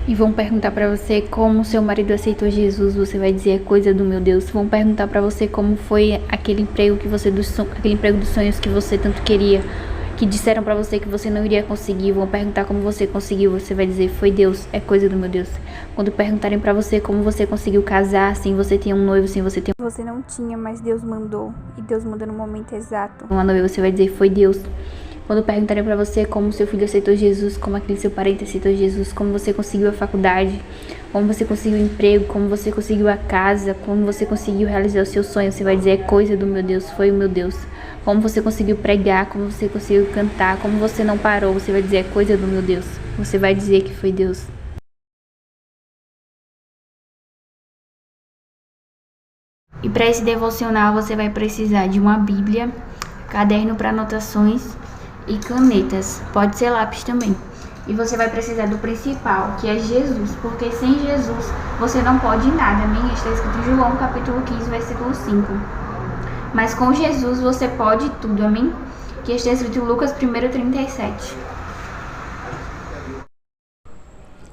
E vão perguntar pra você como seu marido aceitou Jesus, você vai dizer é coisa do meu Deus. Vão perguntar pra você como foi aquele emprego aquele emprego dos sonhos que você tanto queria, que disseram pra você que você não iria conseguir. Vão perguntar como você conseguiu, você vai dizer foi Deus, é coisa do meu Deus. Quando perguntarem pra você como você conseguiu casar, sem você ter um noivo, sem você ter Você não tinha, mas Deus mandou. E Deus mandou no momento exato. uma noiva, você vai dizer foi Deus. Quando perguntarem pra você como seu filho aceitou Jesus, como aquele seu parente aceitou Jesus, como você conseguiu a faculdade, como você conseguiu o emprego, como você conseguiu a casa, como você conseguiu realizar o seu sonho, você vai dizer é coisa do meu Deus, foi o meu Deus. Como você conseguiu pregar, como você conseguiu cantar, como você não parou, você vai dizer é coisa do meu Deus. Você vai dizer que foi Deus. E para esse devocional você vai precisar de uma Bíblia, caderno para anotações e canetas, pode ser lápis também. E você vai precisar do principal, que é Jesus, porque sem Jesus você não pode nada, amém? Está escrito em João capítulo 15, versículo 5. Mas com Jesus você pode tudo, amém? Que está escrito em Lucas 1:37.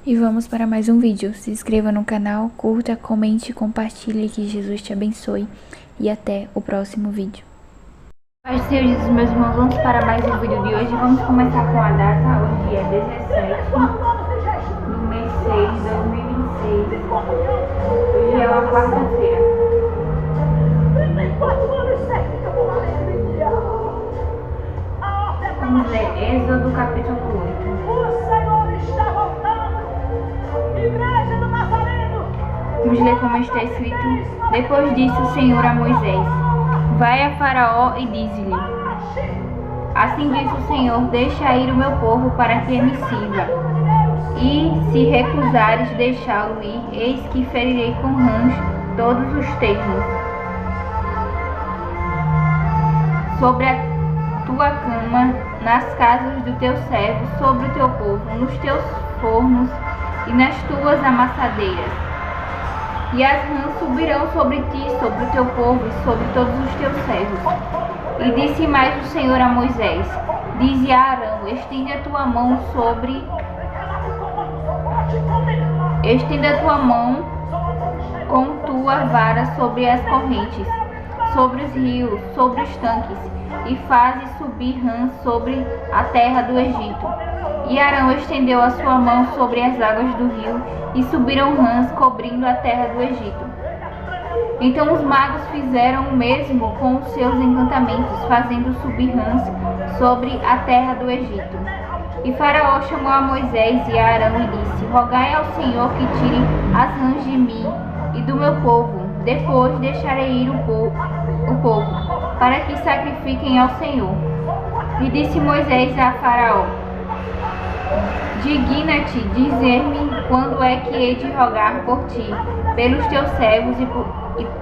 E vamos para mais um vídeo. Se inscreva no canal, curta, comente, compartilhe, que Jesus te abençoe. E até o próximo vídeo. Paz do Senhor Jesus, meus irmãos, vamos para mais um vídeo de hoje. Vamos começar com a data. Hoje é 17 do mês 6 de 2026. Hoje é uma quarta-feira. Vamos ler Êxodo capítulo 8. O Senhor está voltando. Igreja do Nazareno. Vamos ler como está escrito. Depois disse o Senhor a Moisés: vai a Faraó e diz-lhe: assim diz o Senhor, deixa ir o meu povo para que me sirva. E se recusares deixá-lo ir, eis que ferirei com rãs todos os termos sobre a tua cama, nas casas do teu servo, sobre o teu povo, nos teus fornos e nas tuas amassadeiras. E as rãs subirão sobre ti, sobre o teu povo e sobre todos os teus servos. E disse mais o Senhor a Moisés: dize a Arão, estende a tua mão com tua vara sobre as correntes, sobre os rios, sobre os tanques, e faze subir rãs sobre a terra do Egito. E Arão estendeu a sua mão sobre as águas do rio, e subiram rãs cobrindo a terra do Egito. Então os magos fizeram o mesmo com os seus encantamentos, fazendo subir rãs sobre a terra do Egito. E Faraó chamou a Moisés e a Arão e disse: rogai ao Senhor que tire as rãs de mim e do meu povo, depois deixarei ir o povo, para que sacrifiquem ao Senhor. E disse Moisés a Faraó: digna-te dizer-me quando é que hei de rogar por ti, pelos teus servos e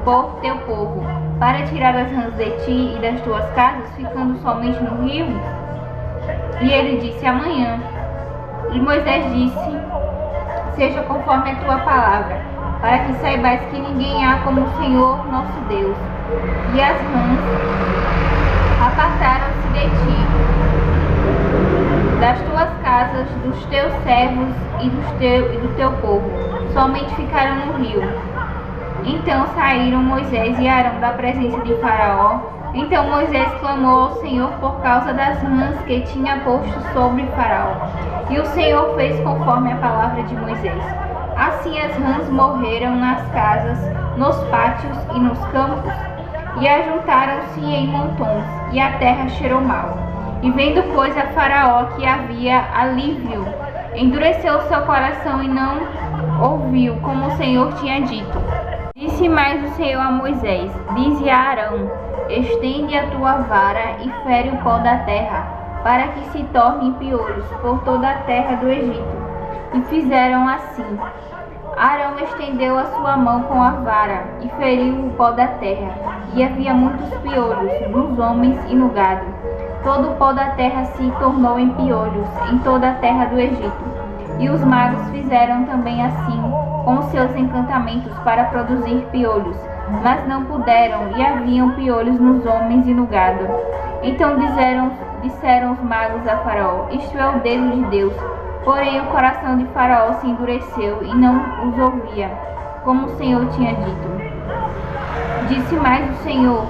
por teu povo, para tirar as rãs de ti e das tuas casas, ficando somente no rio? E ele disse: amanhã. E Moisés disse: seja conforme a tua palavra, para que saibais que ninguém há como o Senhor nosso Deus. E as rãs apartaram-se de ti, das tuas casas, dos teus servos e do teu povo, somente ficaram no rio. Então saíram Moisés e Arão da presença de Faraó. Então Moisés clamou ao Senhor por causa das rãs que tinha posto sobre Faraó. E o Senhor fez conforme a palavra de Moisés. Assim as rãs morreram nas casas, nos pátios e nos campos, e ajuntaram-se em montões, e a terra cheirou mal. E vendo, pois, a Faraó que havia alívio, endureceu o seu coração e não ouviu, como o Senhor tinha dito. Disse mais o Senhor a Moisés: dize a Arão, estende a tua vara e fere o pó da terra, para que se tornem piolhos por toda a terra do Egito. E fizeram assim. Arão estendeu a sua mão com a vara e feriu o pó da terra, e havia muitos piolhos nos homens e no gado. Todo o pó da terra se tornou em piolhos em toda a terra do Egito. E os magos fizeram também assim com os seus encantamentos para produzir piolhos, mas não puderam, e haviam piolhos nos homens e no gado. Então disseram os magos a Faraó: isto é o dedo de Deus. Porém o coração de Faraó se endureceu e não os ouvia, como o Senhor tinha dito. Disse mais o Senhor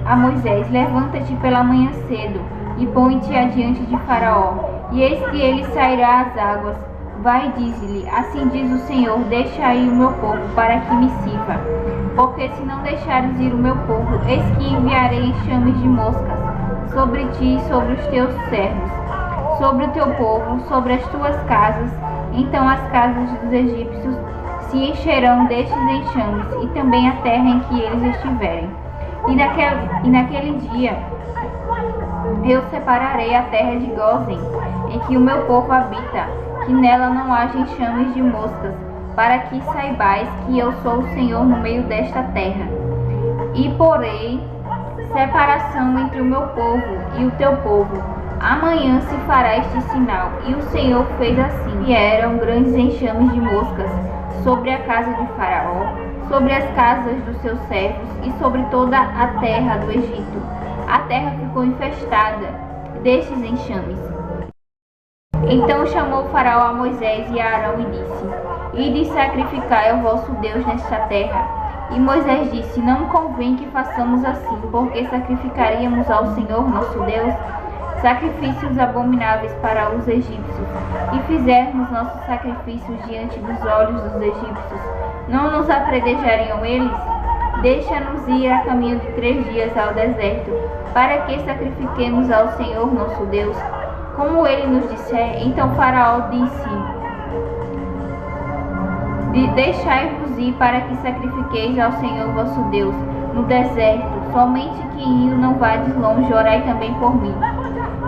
a Moisés: levanta-te pela manhã cedo e põe-te adiante de Faraó, e eis que ele sairá às águas. Vai e dize-lhe: assim diz o Senhor, deixa aí o meu povo, para que me sirva. Porque se não deixares ir o meu povo, eis que enviarei enxames de moscas sobre ti e sobre os teus servos, sobre o teu povo, sobre as tuas casas. Então as casas dos egípcios se encherão destes enxames, e também a terra em que eles estiverem. E naquele dia eu separarei a terra de Gósen, em que o meu povo habita, que nela não haja enxames de moscas, para que saibais que eu sou o Senhor no meio desta terra. E porei separação entre o meu povo e o teu povo. Amanhã se fará este sinal. E o Senhor fez assim. E eram grandes enxames de moscas sobre a casa de Faraó, sobre as casas dos seus servos e sobre toda a terra do Egito. A terra ficou infestada destes enxames. Então chamou Faraó a Moisés e a Arão e disse: ide sacrificai ao vosso Deus nesta terra. E Moisés disse: não convém que façamos assim, porque sacrificaríamos ao Senhor nosso Deus sacrifícios abomináveis para os egípcios, e fizermos nossos sacrifícios diante dos olhos dos egípcios, não nos apredejariam eles? Deixa-nos ir a caminho de 3 dias ao deserto, para que sacrifiquemos ao Senhor nosso Deus, como ele nos disser. Então Faraó disse: deixai-vos ir para que sacrifiqueis ao Senhor vosso Deus no deserto, somente que indo não vades longe, orai também por mim.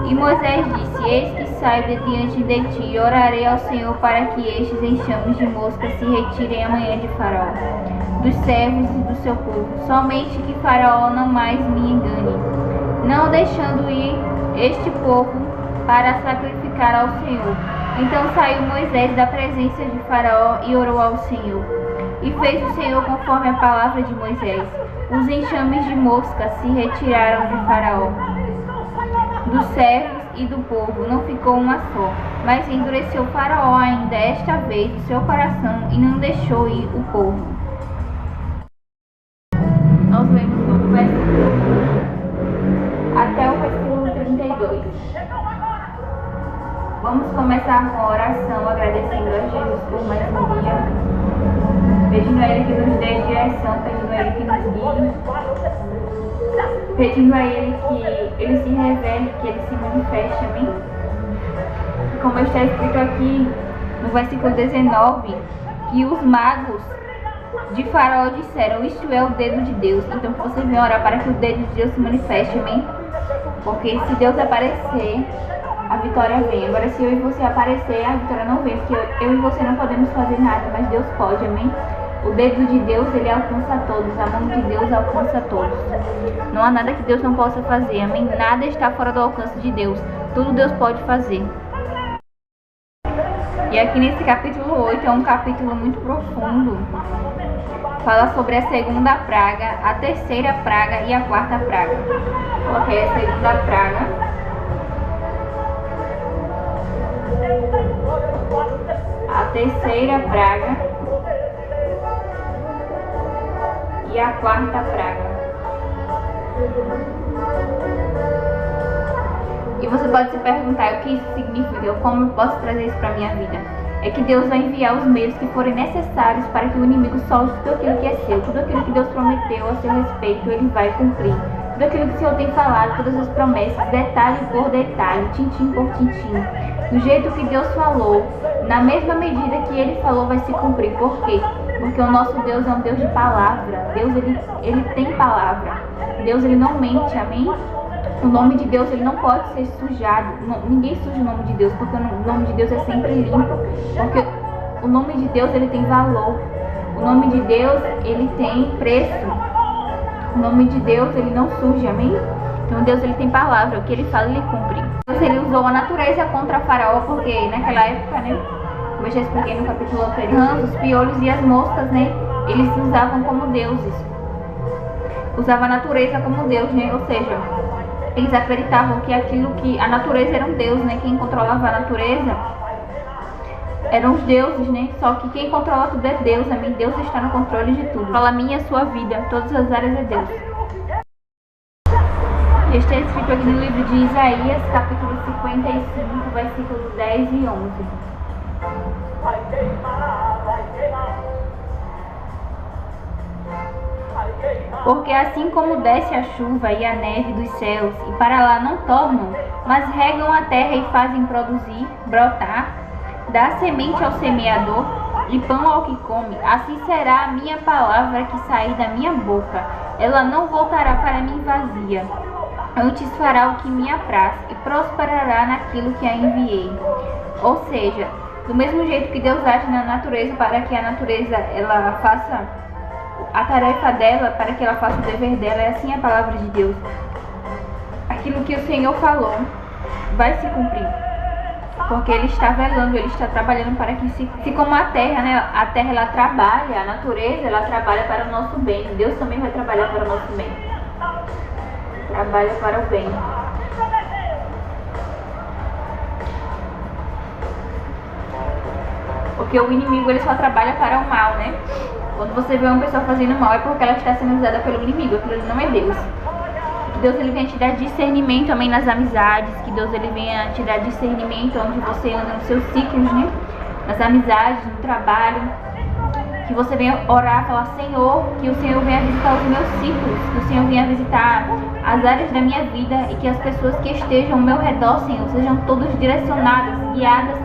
E Moisés disse: eis que saio de diante de ti, e orarei ao Senhor para que estes enxames de moscas se retirem amanhã de Faraó, dos servos e do seu povo, somente que Faraó não mais me engane, não deixando ir este povo para sacrificar ao Senhor. Então saiu Moisés da presença de Faraó e orou ao Senhor. E fez o Senhor conforme a palavra de Moisés. Os enxames de moscas se retiraram de Faraó, dos servos e do povo, não ficou uma só. Mas endureceu Faraó ainda esta vez o seu coração e não deixou ir o povo. Nós lemos do versículo 1 até o versículo 32. Vamos começar com a oração, agradecendo a Jesus por mais um dia, pedindo a Ele que nos dê direção, pedindo a Ele que nos guie, pedindo a Ele que Ele se revele, que Ele se manifeste, amém? Como está escrito aqui no versículo 19, que os magos de Faraó disseram: isto é o dedo de Deus. Então você vem orar para que o dedo de Deus se manifeste, amém? Porque se Deus aparecer, a vitória vem. Agora se eu e você aparecer, a vitória não vem, porque eu e você não podemos fazer nada, mas Deus pode, amém? O dedo de Deus, ele alcança a todos, a mão de Deus alcança a todos. Não há nada que Deus não possa fazer, amém? Nada está fora do alcance de Deus, tudo Deus pode fazer. E aqui nesse capítulo 8 é um capítulo muito profundo. Fala sobre a segunda praga, a terceira praga e a quarta praga. Coloquei a segunda praga. A terceira praga e a quarta praga. E você pode se perguntar o que isso significa, como eu posso trazer isso para a minha vida. É que Deus vai enviar os meios que forem necessários para que o inimigo solte tudo aquilo que é seu, tudo aquilo que Deus prometeu a seu respeito, Ele vai cumprir. Tudo aquilo que o Senhor tem falado, todas as promessas, detalhe por detalhe, tintim por tintim. Do jeito que Deus falou, na mesma medida que Ele falou, vai se cumprir. Por quê? Porque o nosso Deus é um Deus de palavra. Deus, ele tem palavra. Deus, ele não mente, amém? O nome de Deus, ele não pode ser sujado. Ninguém suja o nome de Deus, porque o nome de Deus é sempre limpo. Porque o nome de Deus, ele tem valor. O nome de Deus, ele tem preço. O nome de Deus, ele não suja, amém? Então Deus, ele tem palavra, o que ele fala, ele cumpre. Deus, ele usou a natureza contra Faraó, porque naquela época, né, como eu já expliquei no capítulo anterior, os piolhos e as moscas, né, eles se usavam como deuses. Usava a natureza como Deus, né, ou seja, eles acreditavam que aquilo que a natureza era um Deus, né, quem controlava a natureza eram os deuses, né? Só que quem controla tudo é Deus, amém? Deus está no controle de tudo. Fala a minha e a sua vida, todas as áreas é Deus. Este é escrito aqui no livro de Isaías, capítulo 55, versículos 10 e 11. Porque assim como desce a chuva e a neve dos céus, e para lá não tornam, mas regam a terra e fazem produzir, brotar, dá semente ao semeador e pão ao que come, assim será a minha palavra que sair da minha boca. Ela não voltará para mim vazia, antes fará o que me apraz e prosperará naquilo que a enviei. Ou seja, do mesmo jeito que Deus age na natureza para que a natureza ela faça a tarefa dela, para que ela faça o dever dela, é assim a palavra de Deus. Aquilo que o Senhor falou vai se cumprir, porque Ele está velando, Ele está trabalhando para que se como a terra, né? A terra ela trabalha, a natureza ela trabalha para o nosso bem. Deus também vai trabalhar para o nosso bem. Trabalha para o bem. Porque o inimigo ele só trabalha para o mal, né? Quando você vê uma pessoa fazendo mal é porque ela está sendo usada pelo inimigo, aquilo não é Deus. Que Deus ele venha te dar discernimento também nas amizades, que Deus ele venha te dar discernimento onde você anda nos seus ciclos, né? Nas amizades, no trabalho. Que você venha orar, falar, Senhor, que o Senhor venha visitar os meus ciclos, que o Senhor venha visitar as áreas da minha vida e que as pessoas que estejam ao meu redor, Senhor, sejam todas direcionadas, guiadas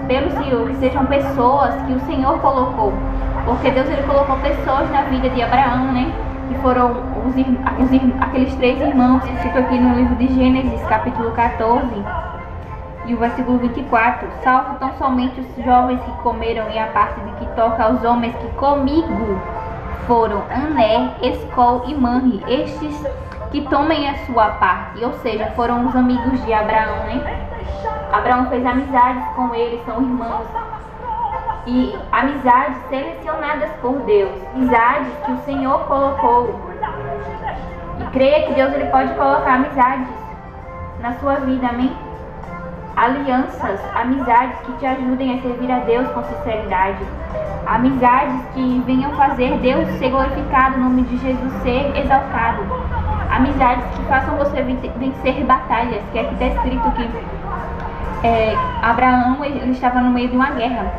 pelo Senhor, que sejam pessoas que o Senhor colocou. Porque Deus ele colocou pessoas na vida de Abraão, né? Que foram aqueles 3 irmãos, cito aqui no livro de Gênesis, capítulo 14, e o versículo 24. Salvo tão somente os jovens que comeram, e a parte de que toca aos homens que comigo foram Aner, Escol e Manre, estes que tomem a sua parte. Ou seja, foram os amigos de Abraão, né? Abraão fez amizades com eles, são irmãos. E amizades selecionadas por Deus, amizades que o Senhor colocou. E creia que Deus ele pode colocar amizades na sua vida, amém? Alianças, amizades que te ajudem a servir a Deus com sinceridade. Amizades que venham fazer Deus ser glorificado, o nome de Jesus ser exaltado. Amizades que façam você vencer batalhas, que aqui está escrito que Abraão ele estava no meio de uma guerra.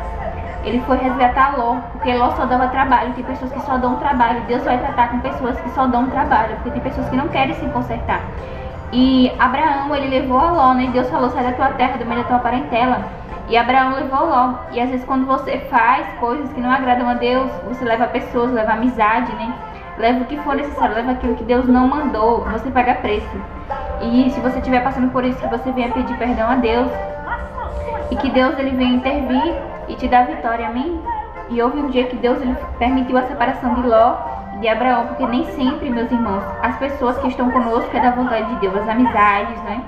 Ele foi resgatar Ló, porque Ló só dava trabalho. Tem pessoas que só dão trabalho. Deus vai tratar com pessoas que só dão trabalho, porque tem pessoas que não querem se consertar. E Abraão, ele levou a Ló, né? Deus falou, sai da tua terra, do meio da tua parentela. E Abraão levou Ló. E às vezes quando você faz coisas que não agradam a Deus, você leva pessoas, leva amizade, né? Leva o que for necessário, leva aquilo que Deus não mandou, você paga preço. E se você estiver passando por isso, que você venha pedir perdão a Deus. E que Deus ele venha intervir e te dar vitória, amém? E houve um dia que Deus ele permitiu a separação de Ló e de Abraão, porque nem sempre, meus irmãos, as pessoas que estão conosco é da vontade de Deus, as amizades, né?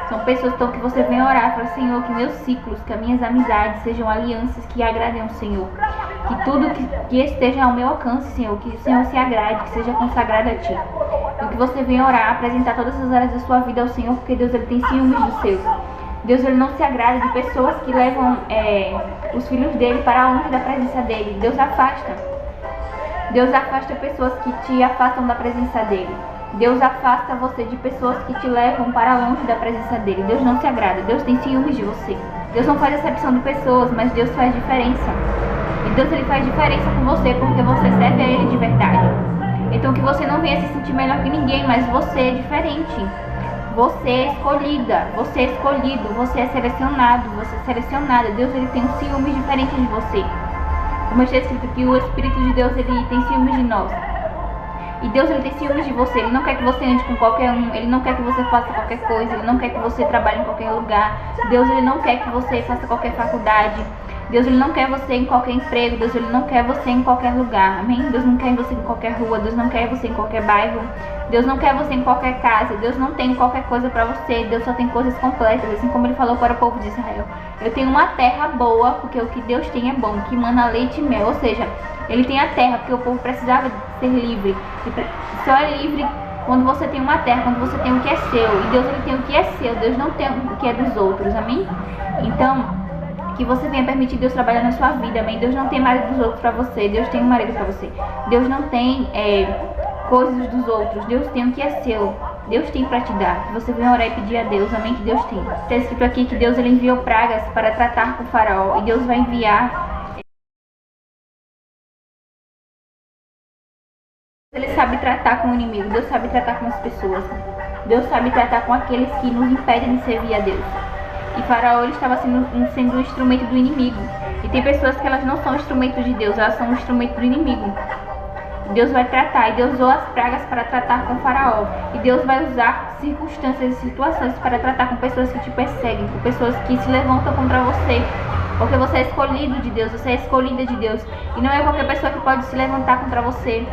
São pessoas então, que você vem orar, fala, Senhor, que meus ciclos, que as minhas amizades sejam alianças que agradem ao Senhor. Que tudo que esteja ao meu alcance, Senhor, que o Senhor se agrade, que seja consagrado a Ti. Então que você venha orar, apresentar todas as áreas da sua vida ao Senhor, porque Deus ele tem ciúmes dos seus. Deus ele não se agrada de pessoas que levam os filhos dele para longe da presença dele. Deus afasta. Deus afasta pessoas que te afastam da presença dele. Deus afasta você de pessoas que te levam para longe da presença dele. Deus não se agrada. Deus tem ciúmes de você. Deus não faz acepção de pessoas, mas Deus faz diferença. E Deus ele faz diferença com você porque você serve a Ele de verdade. Então que você não venha se sentir melhor que ninguém, mas você é diferente. Você é escolhida, você é escolhido, você é selecionado, você é selecionada. Deus ele tem um ciúme diferente de você. Como está escrito que o Espírito de Deus ele tem ciúmes de nós. E Deus ele tem ciúmes de você. Ele não quer que você ande com qualquer um. Ele não quer que você faça qualquer coisa. Ele não quer que você trabalhe em qualquer lugar. Deus ele não quer que você faça qualquer faculdade. Deus ele não quer você em qualquer emprego. Deus ele não quer você em qualquer lugar. Amém? Deus não quer você em qualquer rua. Deus não quer você em qualquer bairro. Deus não quer você em qualquer casa. Deus não tem qualquer coisa para você. Deus só tem coisas completas. Assim como ele falou para o povo de Israel. Eu tenho uma terra boa, porque o que Deus tem é bom, que mana leite e mel. Ou seja, ele tem a terra, porque o povo precisava ser livre. E só é livre quando você tem uma terra, quando você tem o que é seu. E Deus ele tem o que é seu. Deus não tem o que é dos outros. Amém? Então, Que você venha permitir Deus trabalhar na sua vida, amém? Deus não tem marido dos outros para você, Deus tem um marido para você. Deus não tem coisas dos outros, Deus tem o que é seu, Deus tem para te dar. Que você venha orar e pedir a Deus, amém? Que Deus tem. Está escrito aqui que Deus ele enviou pragas para tratar com o faraó, e Deus vai enviar. Ele sabe tratar com o inimigo, Deus sabe tratar com as pessoas, Deus sabe tratar com aqueles que nos impedem de servir a Deus. E Faraó ele estava sendo um instrumento do inimigo. E tem pessoas que elas não são instrumentos de Deus, elas são um instrumento do inimigo. Deus vai tratar, e Deus usou as pragas para tratar com Faraó. E Deus vai usar circunstâncias e situações para tratar com pessoas que te perseguem, com pessoas que se levantam contra você. Porque você é escolhido de Deus, você é escolhida de Deus. E não é qualquer pessoa que pode se levantar contra você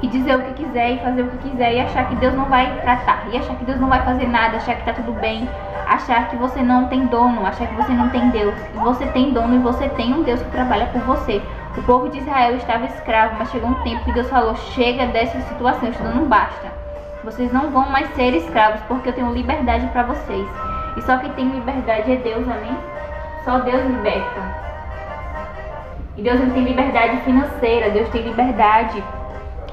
e dizer o que quiser e fazer o que quiser e achar que Deus não vai tratar, e achar que Deus não vai fazer nada, achar que tá tudo bem, achar que você não tem dono, achar que você não tem Deus. E você tem dono e você tem um Deus que trabalha por você. O povo de Israel estava escravo, mas chegou um tempo que Deus falou: chega dessa situação, isso não basta. Vocês não vão mais ser escravos, porque eu tenho liberdade para vocês. E só quem tem liberdade é Deus, amém? Só Deus liberta. E Deus não tem liberdade financeira, Deus tem liberdade.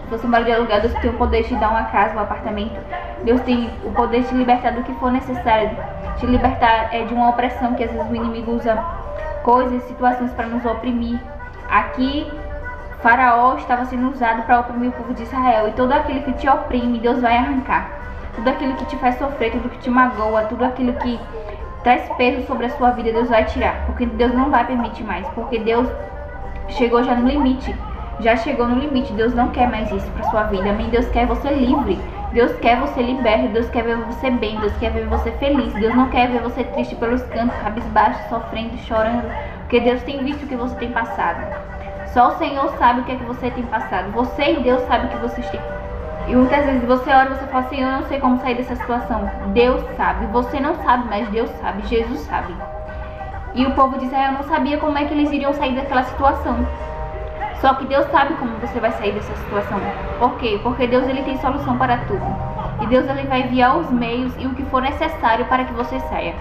Se você mora de aluguel, Deus tem o poder de te dar uma casa, um apartamento. Deus tem o poder de te libertar do que for necessário. Te libertar de uma opressão que às vezes o inimigo usa coisas, situações para nos oprimir. Aqui, Faraó estava sendo usado para oprimir o povo de Israel. E tudo aquilo que te oprime, Deus vai arrancar. Tudo aquilo que te faz sofrer, tudo que te magoa, tudo aquilo que traz peso sobre a sua vida, Deus vai tirar. Porque Deus não vai permitir mais. Porque Deus chegou já no limite. Já chegou no limite, Deus não quer mais isso para sua vida, amém? Deus quer você livre, Deus quer você liberto, Deus quer ver você bem, Deus quer ver você feliz, Deus não quer ver você triste pelos cantos, cabisbaixo, sofrendo, chorando, porque Deus tem visto o que você tem passado. Só o Senhor sabe o que é que você tem passado, você e Deus sabe o que vocês têm. E muitas vezes você ora e você fala: Senhor, eu não sei como sair dessa situação. Deus sabe, você não sabe, mas Deus sabe, Jesus sabe. E o povo de Israel não sabia como é que eles iriam sair daquela situação. Só que Deus sabe como você vai sair dessa situação. Por quê? Porque Deus ele tem solução para tudo. E Deus ele vai enviar os meios e o que for necessário para que você saia.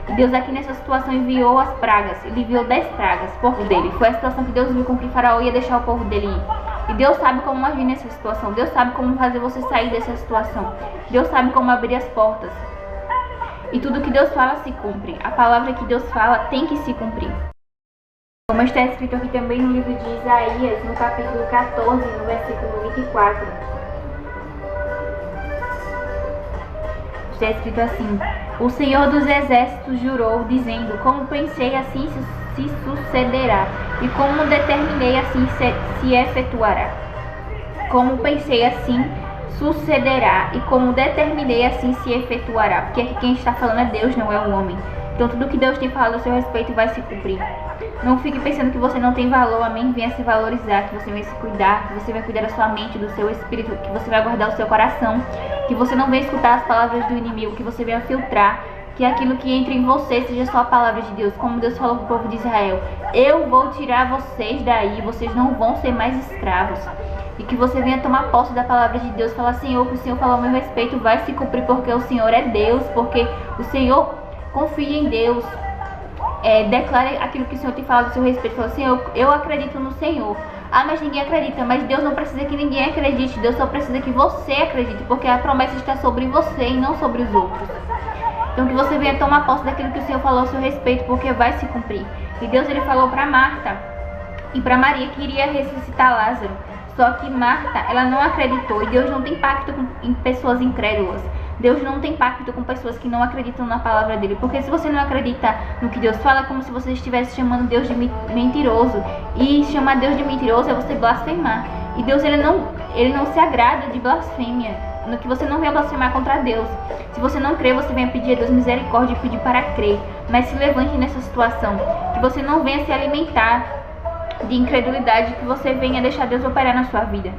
E Deus aqui nessa situação enviou as pragas. Ele enviou 10 pragas por dele. Foi a situação que Deus viu com que Faraó ia deixar o povo dele ir. E Deus sabe como agir nessa situação. Deus sabe como fazer você sair dessa situação. Deus sabe como abrir as portas. E tudo que Deus fala se cumpre. A palavra que Deus fala tem que se cumprir. Como está escrito aqui também no livro de Isaías, no capítulo 14, no versículo 24. Está escrito assim: o Senhor dos Exércitos jurou, dizendo: como pensei, assim se sucederá, e como determinei, assim se efetuará. Como pensei, assim sucederá, e como determinei, assim se efetuará. Porque aqui quem está falando é Deus, não é o homem. Então tudo que Deus tem falado a seu respeito vai se cumprir. Não fique pensando que você não tem valor, amém? Venha se valorizar, que você vai se cuidar, que você vai cuidar da sua mente, do seu espírito, que você vai guardar o seu coração, que você não venha escutar as palavras do inimigo, que você venha filtrar, que aquilo que entra em você seja só a palavra de Deus, como Deus falou para o povo de Israel: eu vou tirar vocês daí, vocês não vão ser mais escravos. E que você venha tomar posse da palavra de Deus, falar: Senhor, o que o Senhor falou ao meu respeito vai se cumprir, porque o Senhor é Deus, porque o Senhor confia em Deus. Declare aquilo que o Senhor tem falado a seu respeito. Fala: Senhor, eu acredito no Senhor. Ah, mas ninguém acredita. Mas Deus não precisa que ninguém acredite. Deus só precisa que você acredite, porque a promessa está sobre você e não sobre os outros. Então que você venha tomar posse daquilo que o Senhor falou a seu respeito, porque vai se cumprir. E Deus ele falou para Marta e para Maria que iria ressuscitar Lázaro. Só que Marta, ela não acreditou. E Deus não tem pacto em pessoas incrédulas. Deus não tem pacto com pessoas que não acreditam na palavra dele. Porque se você não acredita no que Deus fala, é como se você estivesse chamando Deus de mentiroso. E chamar Deus de mentiroso é você blasfemar. E Deus ele não se agrada de blasfêmia. No que você não venha blasfemar contra Deus. Se você não crê, você venha pedir a Deus misericórdia e pedir para crer. Mas se levante nessa situação. Que você não venha se alimentar de incredulidade, que você venha deixar Deus operar na sua vida.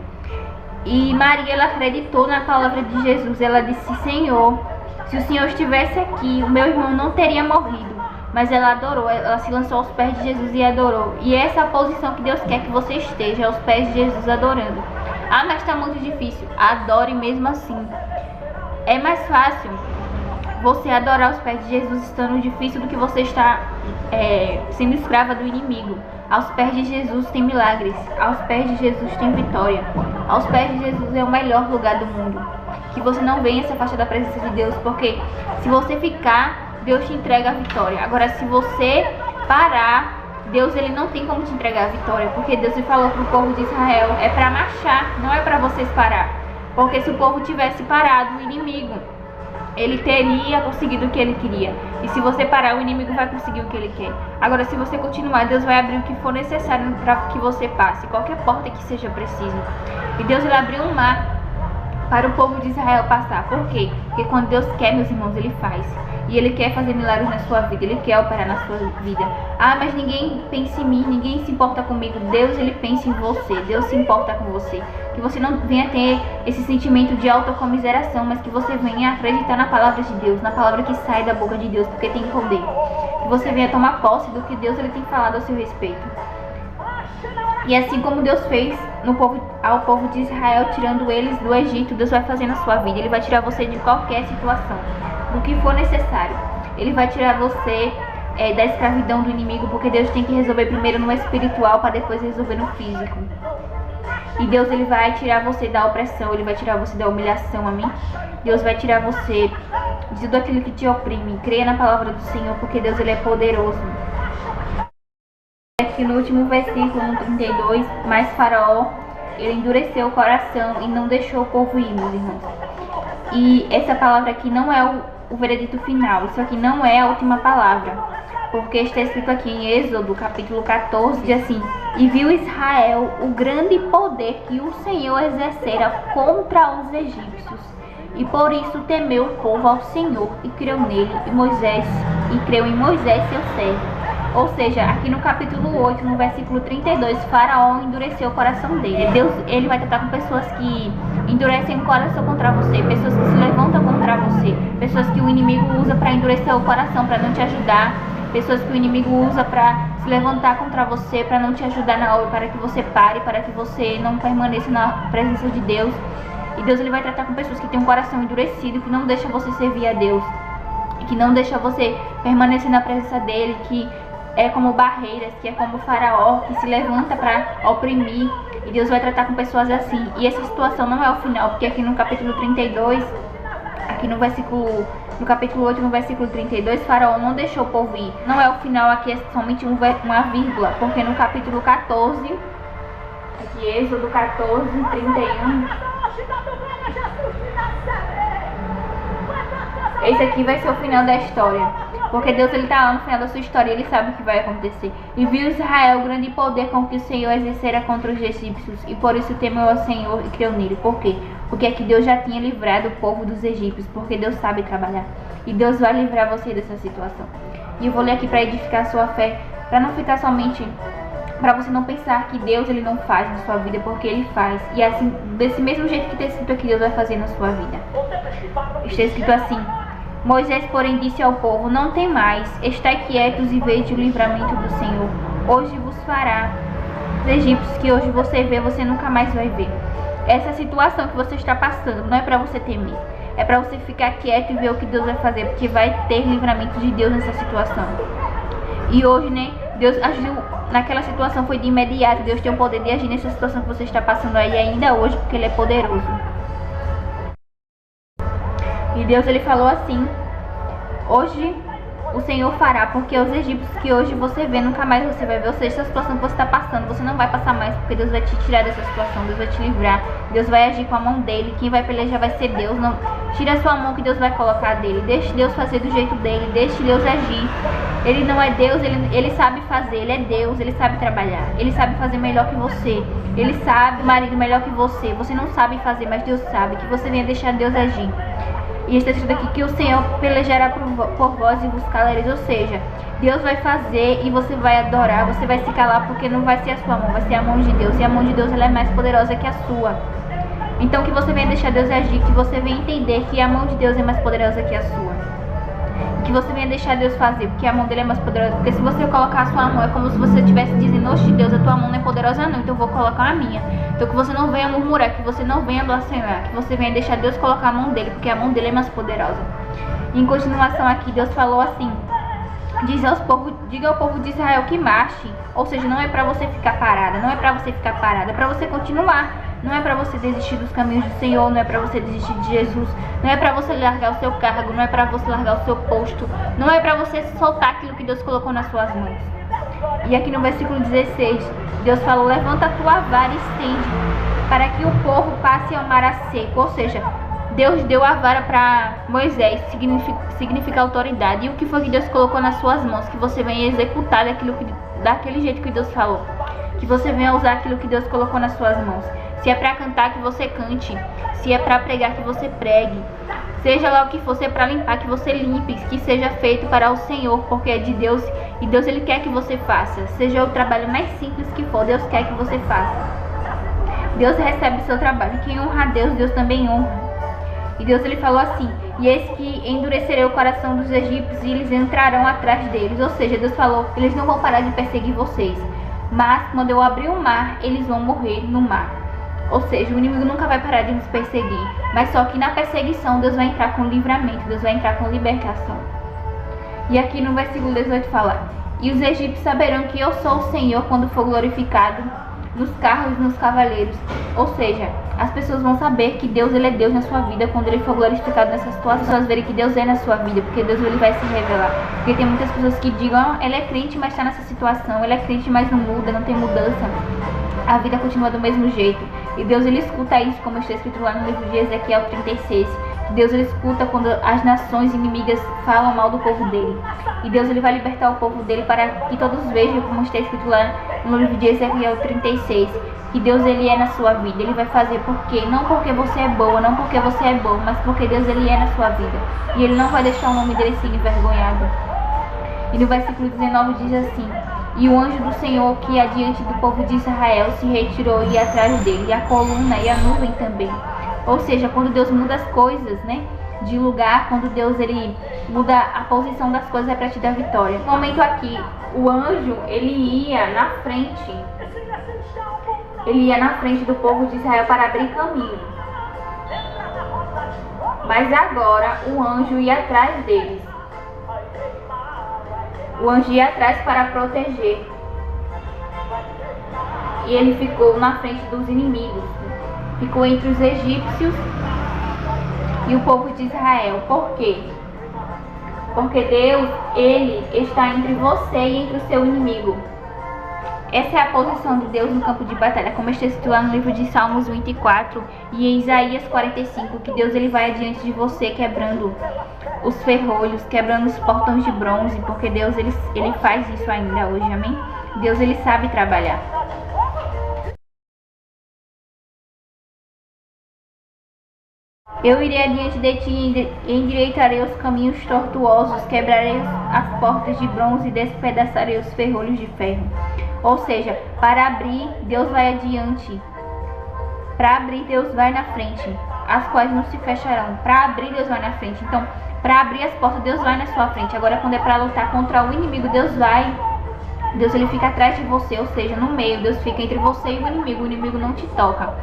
E Maria, ela acreditou na palavra de Jesus. Ela disse: Senhor, se o Senhor estivesse aqui, o meu irmão não teria morrido. Mas ela adorou, ela se lançou aos pés de Jesus e adorou. E essa é a posição que Deus quer que você esteja, aos pés de Jesus adorando. Ah, mas está muito difícil. Adore mesmo assim. É mais fácil você adorar os pés de Jesus estando difícil do que você está sendo escrava do inimigo. Aos pés de Jesus tem milagres, aos pés de Jesus tem vitória, aos pés de Jesus é o melhor lugar do mundo. Que você não venha se afastar da presença de Deus, porque se você ficar, Deus te entrega a vitória. Agora, se você parar, Deus ele não tem como te entregar a vitória, porque Deus falou para o povo de Israel, é para marchar, não é para vocês parar. Porque se o povo tivesse parado, o inimigo, ele teria conseguido o que ele queria. E se você parar, o inimigo vai conseguir o que ele quer. Agora, se você continuar, Deus vai abrir o que for necessário para que você passe, qualquer porta que seja preciso. E Deus ele abriu um mar para o povo de Israel passar. Por quê? Porque quando Deus quer, meus irmãos, ele faz. E ele quer fazer milagres na sua vida, ele quer operar na sua vida. Ah, mas ninguém pensa em mim, ninguém se importa comigo. Deus, ele pensa em você, Deus se importa com você. Que você não venha ter esse sentimento de autocomiseração, mas que você venha acreditar na palavra de Deus, na palavra que sai da boca de Deus, porque tem poder. Que você venha tomar posse do que Deus ele tem falado a seu respeito. E assim como Deus fez ao povo de Israel, tirando eles do Egito, Deus vai fazer na sua vida. Ele vai tirar você de qualquer situação, do que for necessário. Ele vai tirar você da escravidão do inimigo, porque Deus tem que resolver primeiro no espiritual para depois resolver no físico. E Deus ele vai tirar você da opressão, ele vai tirar você da humilhação, amém? Deus vai tirar você de tudo aquilo que te oprime. Creia na palavra do Senhor, porque Deus ele é poderoso. Aqui no último versículo, no 32, mas Faraó, ele endureceu o coração e não deixou o povo ir, meus irmãos. E essa palavra aqui não é o veredito final, isso aqui não é a última palavra, porque está escrito aqui em Êxodo, capítulo 14, diz assim: e viu Israel o grande poder que o Senhor exercera contra os egípcios, e por isso temeu o povo ao Senhor e creu nele, e creu em Moisés seu servo. Ou seja, aqui no capítulo 8, no versículo 32, Faraó endureceu o coração dele. Deus, ele vai tratar com pessoas que endurecem o coração contra você, pessoas que se levantam contra você, pessoas que o inimigo usa para endurecer o coração, para não te ajudar, pessoas que o inimigo usa para se levantar contra você, para não te ajudar na obra, para que você pare, para que você não permaneça na presença de Deus. E Deus ele vai tratar com pessoas que têm um coração endurecido, que não deixa você servir a Deus, que não deixa você permanecer na presença dele, que é como barreiras, que é como o Faraó, que se levanta para oprimir. E Deus vai tratar com pessoas assim. E essa situação não é o final, porque aqui no capítulo 32, aqui no capítulo 8, no versículo 32, Faraó não deixou o povo ir. Não é o final, aqui é somente uma vírgula, porque no capítulo 14, aqui Êxodo 14, 31, esse aqui vai ser o final da história. Porque Deus ele está lá no final da sua história, ele sabe o que vai acontecer. E viu Israel o grande poder com que o Senhor exercera contra os egípcios, e por isso temeu ao Senhor e creu nele. Por quê? Porque aqui Deus já tinha livrado o povo dos egípcios, porque Deus sabe trabalhar. E Deus vai livrar você dessa situação. E eu vou ler aqui para edificar a sua fé, para não ficar somente, para você não pensar que Deus ele não faz na sua vida, porque ele faz. E assim, desse mesmo jeito que está escrito aqui, Deus vai fazer na sua vida. Está escrito assim: Moisés, porém, disse ao povo: não tem mais, estai quietos e vede o livramento do Senhor. Hoje vos fará. Os egípcios que hoje você vê, você nunca mais vai ver. Essa situação que você está passando não é para você temer, é para você ficar quieto e ver o que Deus vai fazer, porque vai ter livramento de Deus nessa situação. E hoje, né, Deus agiu naquela situação, foi de imediato. Deus tem o poder de agir nessa situação que você está passando aí ainda hoje, porque ele é poderoso. E Deus ele falou assim: hoje o Senhor fará, porque os egípcios que hoje você vê, nunca mais você vai ver. Ou seja, essa situação que você está passando, você não vai passar mais, porque Deus vai te tirar dessa situação, Deus vai te livrar, Deus vai agir com a mão dele. Quem vai pelejar vai ser Deus. Não tira a sua mão que Deus vai colocar dele. Deixe Deus fazer do jeito dele, deixe Deus agir. Ele não é Deus, ele sabe fazer, ele é Deus, ele sabe trabalhar, ele sabe fazer melhor que você, ele sabe marido melhor que você. Você não sabe fazer, mas Deus sabe. Que você venha deixar Deus agir. E está escrito aqui que o Senhor pelejará por vós e vos calareis. Ou seja, Deus vai fazer e você vai adorar, você vai se calar, porque não vai ser a sua mão, vai ser a mão de Deus. E a mão de Deus ela é mais poderosa que a sua. Então que você venha deixar Deus agir, que você venha entender que a mão de Deus é mais poderosa que a sua. Que você venha deixar Deus fazer, porque a mão dele é mais poderosa. Porque se você colocar a sua mão, é como se você estivesse dizendo: oxe, Deus, a tua mão não é poderosa não, então eu vou colocar a minha. Então que você não venha murmurar, que você não venha blasfemar, que você venha deixar Deus colocar a mão dele, porque a mão dele é mais poderosa. Em continuação aqui, Deus falou assim: diga ao povo de Israel que marche. Ou seja, não é para você ficar parada, não é para você ficar parada, é para você continuar. Não é para você desistir dos caminhos do Senhor, não é para você desistir de Jesus, não é para você largar o seu cargo, não é para você largar o seu posto, não é para você soltar aquilo que Deus colocou nas suas mãos. E aqui no versículo 16, Deus falou: levanta a tua vara e estende, para que o povo passe ao mar a seco. Ou seja, Deus deu a vara para Moisés, significa autoridade. E o que foi que Deus colocou nas suas mãos? Que você venha executar daquele jeito que Deus falou. Que você venha usar aquilo que Deus colocou nas suas mãos. Se é para cantar, que você cante. Se é para pregar, que você pregue. Seja lá o que for, se é para limpar, que você limpe. Que seja feito para o Senhor, porque é de Deus. E Deus, Ele quer que você faça. Seja o trabalho mais simples que for, Deus quer que você faça. Deus recebe o seu trabalho. Quem honra a Deus, Deus também honra. E Deus, Ele falou assim: e eis que endurecerei o coração dos egípcios e eles entrarão atrás deles. Ou seja, Deus falou: eles não vão parar de perseguir vocês, mas quando eu abrir o mar, eles vão morrer no mar. Ou seja, o inimigo nunca vai parar de nos perseguir, mas só que na perseguição Deus vai entrar com livramento, Deus vai entrar com libertação. E aqui no versículo 18 fala: e os egípcios saberão que eu sou o Senhor quando for glorificado nos carros e nos cavaleiros. Ou seja, as pessoas vão saber que Deus, Ele é Deus na sua vida quando Ele for glorificado nessa situação. As pessoas verem que Deus é na sua vida, porque Deus, Ele vai se revelar. Porque tem muitas pessoas que digam: ela é crente, mas está nessa situação, ela é crente, mas não muda, não tem mudança, a vida continua do mesmo jeito. E Deus, Ele escuta isso, como está escrito lá no livro de Ezequiel 36. Deus, Ele escuta quando as nações inimigas falam mal do povo dele. E Deus, Ele vai libertar o povo dele para que todos vejam, como está escrito lá no livro de Ezequiel 36, que Deus, Ele é na sua vida. Ele vai fazer porque, não porque você é boa, não porque você é bom, mas porque Deus, Ele é na sua vida. E Ele não vai deixar o nome dele ser envergonhado. E no versículo 19 diz assim: e o anjo do Senhor que ia diante do povo de Israel se retirou e ia atrás dele, e a coluna e a nuvem também. Ou seja, quando Deus muda as coisas, né, de lugar, quando Deus, Ele muda a posição das coisas, é para te dar vitória. No momento aqui, o anjo, ele ia na frente do povo de Israel para abrir caminho. Mas agora o anjo ia atrás deles. O anjo ia atrás para proteger. E ele ficou na frente dos inimigos. Ficou entre os egípcios e o povo de Israel. Por quê? Porque Deus, Ele está entre você e entre o seu inimigo. Essa é a posição de Deus no campo de batalha, como está escrito lá no livro de Salmos 24 e em Isaías 45, que Deus, Ele vai adiante de você quebrando os ferrolhos, quebrando os portões de bronze, porque Deus, ele faz isso ainda hoje, amém? Deus, Ele sabe trabalhar. Eu irei adiante de ti e endireitarei os caminhos tortuosos, quebrarei as portas de bronze e despedaçarei os ferrolhos de ferro. Ou seja, para abrir, Deus vai adiante. Para abrir, Deus vai na frente, as quais não se fecharão. Para abrir, Deus vai na frente. Então, para abrir as portas, Deus vai na sua frente. Agora, quando é para lutar contra o inimigo, Deus, Ele fica atrás de você, ou seja, no meio. Deus fica entre você e o inimigo não te toca.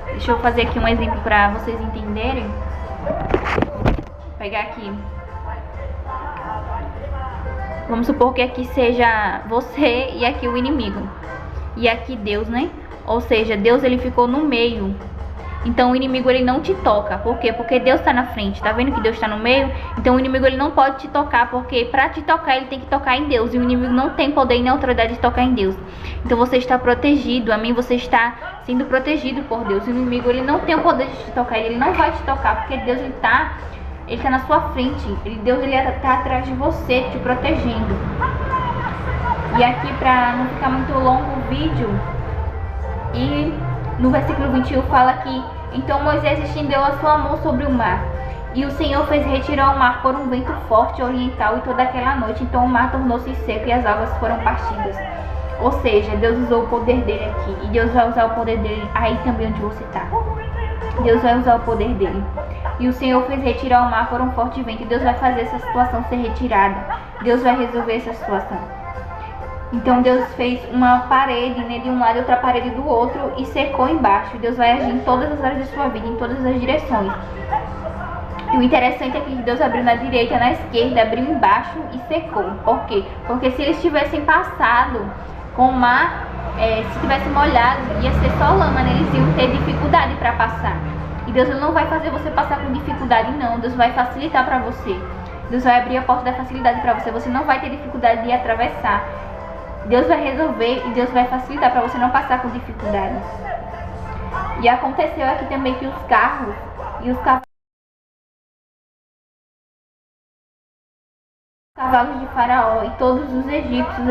Deixa eu fazer aqui um exemplo para vocês entenderem. Vou pegar aqui. Vamos supor que aqui seja você e aqui o inimigo. E aqui Deus, né? Ou seja, Deus, ele ficou no meio. Então o inimigo, ele não te toca. Por quê? Porque Deus está na frente. Tá vendo que Deus está no meio? Então o inimigo, ele não pode te tocar, porque para te tocar, ele tem que tocar em Deus. E o inimigo não tem poder nem autoridade de tocar em Deus. Então você está protegido, amém? Você está sendo protegido por Deus. O inimigo, ele não tem o poder de te tocar. Ele não vai te tocar, porque Deus, ele tá na sua frente. Deus, ele está atrás de você, te protegendo. E aqui, para não ficar muito longo o vídeo, e no versículo 21 fala que então Moisés estendeu a sua mão sobre o mar, e o Senhor fez retirar o mar por um vento forte oriental, e toda aquela noite então o mar tornou-se seco e as águas foram partidas. Ou seja, Deus usou o poder dele aqui, e Deus vai usar o poder dele aí também onde você está. Deus vai usar o poder dele. E o Senhor fez retirar o mar por um forte vento, e Deus vai fazer essa situação ser retirada. Deus vai resolver essa situação. Então Deus fez uma parede, né, de um lado e outra parede do outro, e secou embaixo. Deus vai agir em todas as áreas da sua vida, em todas as direções. E o interessante é que Deus abriu na direita, na esquerda, abriu embaixo e secou. Por quê? Porque se eles tivessem passado com o mar, se tivesse molhado, ia ser só lama, né? Eles iam ter dificuldade para passar. E Deus não vai fazer você passar com dificuldade, não. Deus vai facilitar para você. Deus vai abrir a porta da facilidade para você. Você não vai ter dificuldade de atravessar. Deus vai resolver e Deus vai facilitar para você não passar com dificuldade. E aconteceu aqui também que os carros e os cavalos de Faraó e todos os egípcios,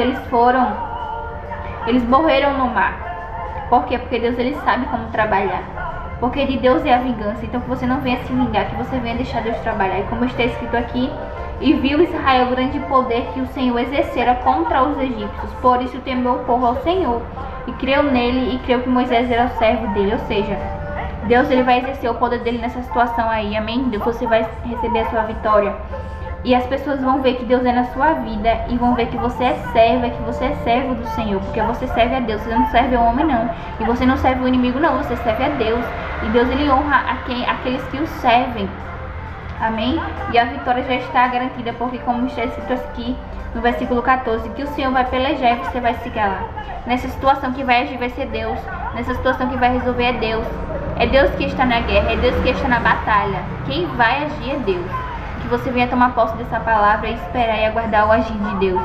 eles morreram no mar. Por quê? Porque Deus, ele sabe como trabalhar. Porque de Deus é a vingança. Então que você não venha se vingar, que você venha deixar Deus trabalhar. E como está escrito aqui, e viu Israel o grande poder que o Senhor exercera contra os egípcios. Por isso temeu o povo ao Senhor e creu nele, e creu que Moisés era o servo dele. Ou seja, Deus, ele vai exercer o poder dele nessa situação aí, amém? Você vai receber a sua vitória. E as pessoas vão ver que Deus é na sua vida e vão ver que você é serva, que você é servo do Senhor, porque você serve a Deus, você não serve ao homem não. E você não serve o inimigo não, você serve a Deus. E Deus, ele honra aqueles que o servem. Amém? E a vitória já está garantida, porque como está escrito aqui no versículo 14, que o Senhor vai pelejar e você vai se calar. Nessa situação que vai agir vai ser Deus. Nessa situação que vai resolver é Deus. É Deus que está na guerra, é Deus que está na batalha. Quem vai agir é Deus. Que você venha tomar posse dessa palavra e esperar e aguardar o agir de Deus.